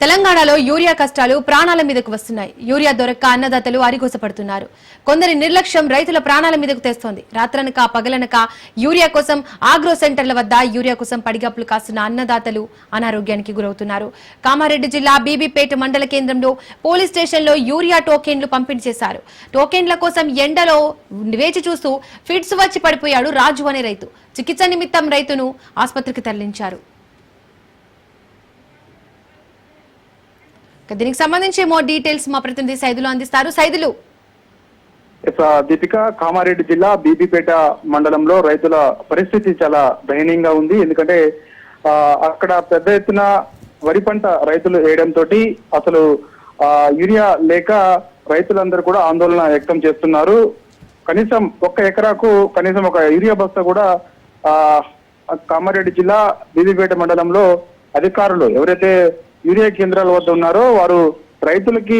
తెలంగాణలో యూరియా కష్టాలు ప్రాణాల మీదకు వస్తున్నాయి. యూరియా దొరక్క అన్నదాతలు అరిగోసపడుతున్నారు. కొందరి నిర్లక్ష్యం రైతుల ప్రాణాల మీదకు తెస్తోంది. రాత్రనక పగలనక యూరియా కోసం ఆగ్రో సెంటర్ల వద్ద యూరియా కోసం పడిగాపులు కాస్తున్న అన్నదాతలు అనారోగ్యానికి గురవుతున్నారు. కామారెడ్డి జిల్లా బీబీపేట మండల కేంద్రంలో పోలీస్ స్టేషన్లో యూరియా టోకెన్లు పంపిణీ చేశారు. టోకెన్ల కోసం ఎండలో వేచి చూస్తూ ఫిట్స్ వచ్చి పడిపోయాడు రాజు అనే రైతు. చికిత్స నిమిత్తం రైతును ఆసుపత్రికి తరలించారు. దీనికి సంబంధించి మోర్ డీటెయిల్స్ మా ప్రతినిధి సైదులు అందిస్తారు. సైదులు. దీపిక, కామారెడ్డి జిల్లా బీబీపేట మండలంలో రైతుల పరిస్థితి చాలా దయనీయంగా ఉంది. ఎందుకంటే అక్కడ పెద్ద ఎత్తున వరి పంట రైతులు వేయడంతో అసలు యూరియా లేక రైతులందరూ కూడా ఆందోళన వ్యక్తం చేస్తున్నారు. కనీసం ఒక్క ఎకరాకు కనీసం ఒక యూరియా బస్తా కూడా కామారెడ్డి జిల్లా బీబీపేట మండలంలో అధికారులు ఎవరైతే యూరియా కేంద్రాల వద్ద ఉన్నారో వారు రైతులకి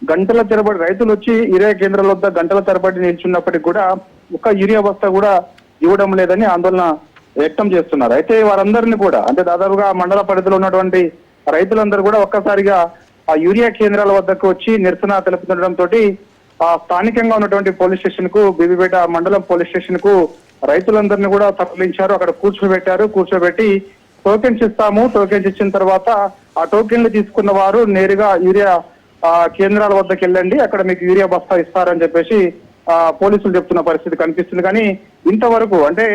గంటల తరబడి రైతులు వచ్చి యూరియా కేంద్రాల వద్ద గంటల తరబడి నిల్చున్నప్పటికీ కూడా ఒక యూరియా బస్తా కూడా ఇవ్వడం లేదని ఆందోళన వ్యక్తం చేస్తున్నారు. అయితే వారందరినీ కూడా అంటే దాదాపుగా మండల పరిధిలో ఉన్నటువంటి రైతులందరూ కూడా ఒక్కసారిగా ఆ యూరియా కేంద్రాల వద్దకు వచ్చి నిరసన తెలుపుతుండటంతో ఆ స్థానికంగా ఉన్నటువంటి పోలీస్ స్టేషన్ కు బీబీపేట మండలం పోలీస్ స్టేషన్ కు రైతులందరినీ కూడా తరలించారు. అక్కడ కూర్చోబెట్టి టోకెన్స్ ఇస్తాము, టోకెన్స్ ఇచ్చిన తర్వాత ఆ టోకెన్లు తీసుకున్న వారు నేరుగా యూరియా కేంద్రాల వద్దకు వెళ్ళండి, అక్కడ మీకు యూరియా బస్తా ఇస్తారని చెప్పేసి పోలీసులు చెప్తున్న పరిస్థితి కనిపిస్తుంది. కానీ ఇంతవరకు అంటే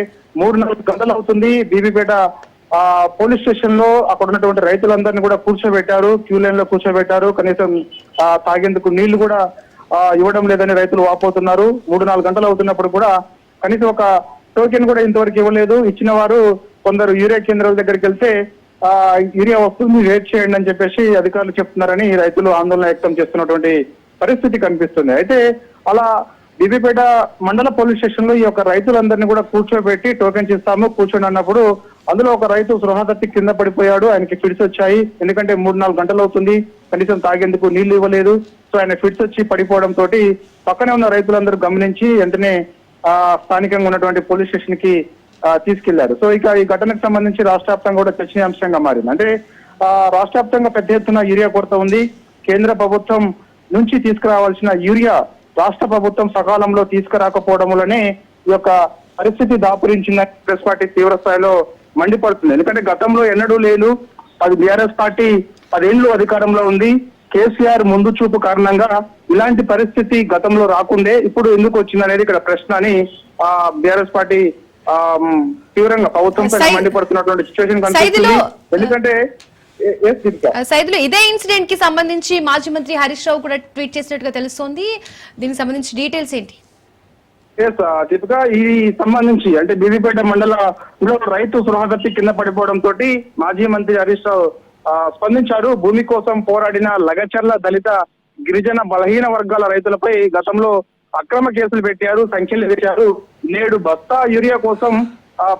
3-4 గంటలు అవుతుంది. బీబీపేట పోలీస్ స్టేషన్ లో అక్కడ ఉన్నటువంటి రైతులందరినీ కూడా కూర్చోబెట్టారు, క్యూ లైన్ లో కూర్చోబెట్టారు. కనీసం తాగేందుకు నీళ్లు కూడా ఇవ్వడం లేదని రైతులు వాపోతున్నారు. 3-4 గంటలు అవుతున్నప్పుడు కూడా కనీసం ఒక టోకెన్ కూడా ఇంతవరకు ఇవ్వలేదు. ఇచ్చిన వారు కొందరు యూరియా కేంద్రాల దగ్గరికి వెళ్తే యూరియా వస్తుంది, వెయిట్ చేయండి అని చెప్పేసి అధికారులు చెప్తున్నారని రైతులు ఆందోళన వ్యక్తం చేస్తున్నటువంటి పరిస్థితి కనిపిస్తుంది. అయితే అలా బీబీపేట మండల పోలీస్ స్టేషన్ లో ఈ యొక్క రైతులందరినీ కూడా కూర్చోబెట్టి టోకెన్స్ ఇస్తాము కూర్చోండి అన్నప్పుడు అందులో ఒక రైతు సృహ తప్పి కింద పడిపోయాడు. ఆయనకి ఫిట్స్ వచ్చాయి. ఎందుకంటే 3-4 గంటలు అవుతుంది, కనీసం తాగేందుకు నీళ్లు ఇవ్వలేదు. సో ఆయన ఫిట్స్ వచ్చి పడిపోవడం తోటి పక్కనే ఉన్న రైతులందరూ గమనించి వెంటనే స్థానికంగా ఉన్నటువంటి పోలీస్ స్టేషన్ కి తీసుకెళ్లారు. సో ఇక ఈ ఘటనకు సంబంధించి రాష్ట్ర వ్యాప్తంగా కూడా చర్చనీయాంశంగా మారింది. అంటే రాష్ట్ర వ్యాప్తంగా పెద్ద ఎత్తున యూరియా కొరత ఉంది. కేంద్ర ప్రభుత్వం నుంచి తీసుకురావాల్సిన యూరియా రాష్ట్ర ప్రభుత్వం సకాలంలో తీసుకురాకపోవడం వల్లనే ఈ యొక్క పరిస్థితి దాపురించిందని కాంగ్రెస్ పార్టీ తీవ్ర స్థాయిలో మండిపడుతుంది. ఎందుకంటే గతంలో ఎన్నడూ లేదు. అది బీఆర్ఎస్ పార్టీ 10 ఏళ్లు అధికారంలో ఉంది. కేసీఆర్ ముందు చూపు కారణంగా ఇలాంటి పరిస్థితి గతంలో రాకుండే ఇప్పుడు ఎందుకు వచ్చిందనేది ఇక్కడ ప్రశ్న అని బీఆర్ఎస్ పార్టీ తీవ్రంగా ప్రభుత్వంపై మండిపడుతున్నటువంటి సిచ్యువేషన్ కనిపిస్తుంది. ఎందుకంటే సైదులు ఇదే ఇన్సిడెంట్ కి సంబంధించి మాజీ మంత్రి హరీష్ రావు కూడా ట్వీట్ చేసినట్టుగా తెలుస్తోంది. దీనికి సంబంధించి డీటెయిల్స్ ఏంటి? దీపిక, ఈ సంబంధించి అంటే బీబీపేట మండలంలో రైతు సృహతప్పి కింద పడిపోవడం తోటి మాజీ మంత్రి హరీష్ రావు స్పందించారు. భూమి కోసం పోరాడిన లగచర్ల దళిత గిరిజన బలహీన వర్గాల రైతులపై గతంలో అక్రమ కేసులు పెట్టారు, సంఖ్యలు పెట్టారు. నేడు బస్తా యూరియా కోసం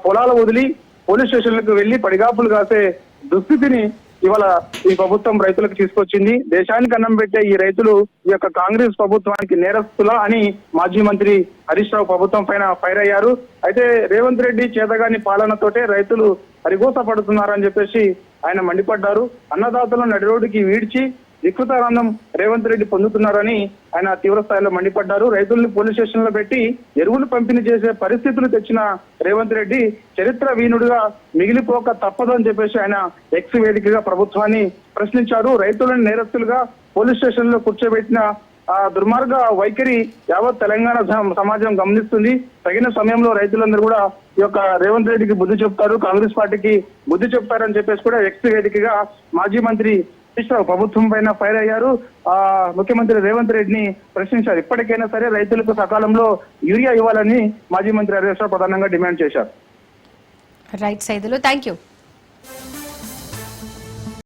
పొలాలు వదిలి పోలీస్ స్టేషన్లకు వెళ్లి పడిగాపులు కాసే దుస్థితిని ఇవాళ ఈ ప్రభుత్వం రైతులకు తీసుకొచ్చింది. దేశానికి అన్నం పెట్టే ఈ రైతులు ఈ యొక్క కాంగ్రెస్ ప్రభుత్వానికి నేరస్తులా అని మాజీ మంత్రి హరీష్ రావు ప్రభుత్వం పైన ఫైర్ అయ్యారు. అయితే రేవంత్ రెడ్డి చేతగాని పాలనతోటే రైతులు అరిగోస పడుతున్నారని చెప్పేసి ఆయన మండిపడ్డారు. అన్నదాతలు నడి రోడ్డుకి వీడ్చి వికృతానందం రేవంత్ రెడ్డి పొందుతున్నారని ఆయన తీవ్ర స్థాయిలో మండిపడ్డారు. రైతుల్ని పోలీస్ స్టేషన్ లో పెట్టి ఎరువులు పంపిణీ చేసే పరిస్థితులు తెచ్చిన రేవంత్ రెడ్డి చరిత్ర వీనుడిగా మిగిలిపోక తప్పదు అని చెప్పేసి ఆయన ఎక్స్ వేదికగా ప్రభుత్వాన్ని ప్రశ్నించారు. రైతులను నేరస్తులుగా పోలీస్ స్టేషన్ లో కూర్చోబెట్టిన దుర్మార్గ వైఖరి యావత్ తెలంగాణ సమాజం గమనిస్తుంది. తగిన సమయంలో రైతులందరూ కూడా ఈ యొక్క రేవంత్ రెడ్డికి బుద్ధి చెప్తారు, కాంగ్రెస్ పార్టీకి బుద్ధి చెప్తారని చెప్పేసి కూడా ఎక్స్ వేదికగా మాజీ మంత్రి హరీష్ రావు ప్రభుత్వం పైన ఫైర్ అయ్యారు. ముఖ్యమంత్రి రేవంత్ రెడ్డిని ప్రశ్నించారు. ఇప్పటికైనా సరే రైతులకు సకాలంలో యూరియా ఇవ్వాలని మాజీ మంత్రి హరీష్ రావు ప్రధానంగా డిమాండ్ చేశారు. Right Saidulu, thank you.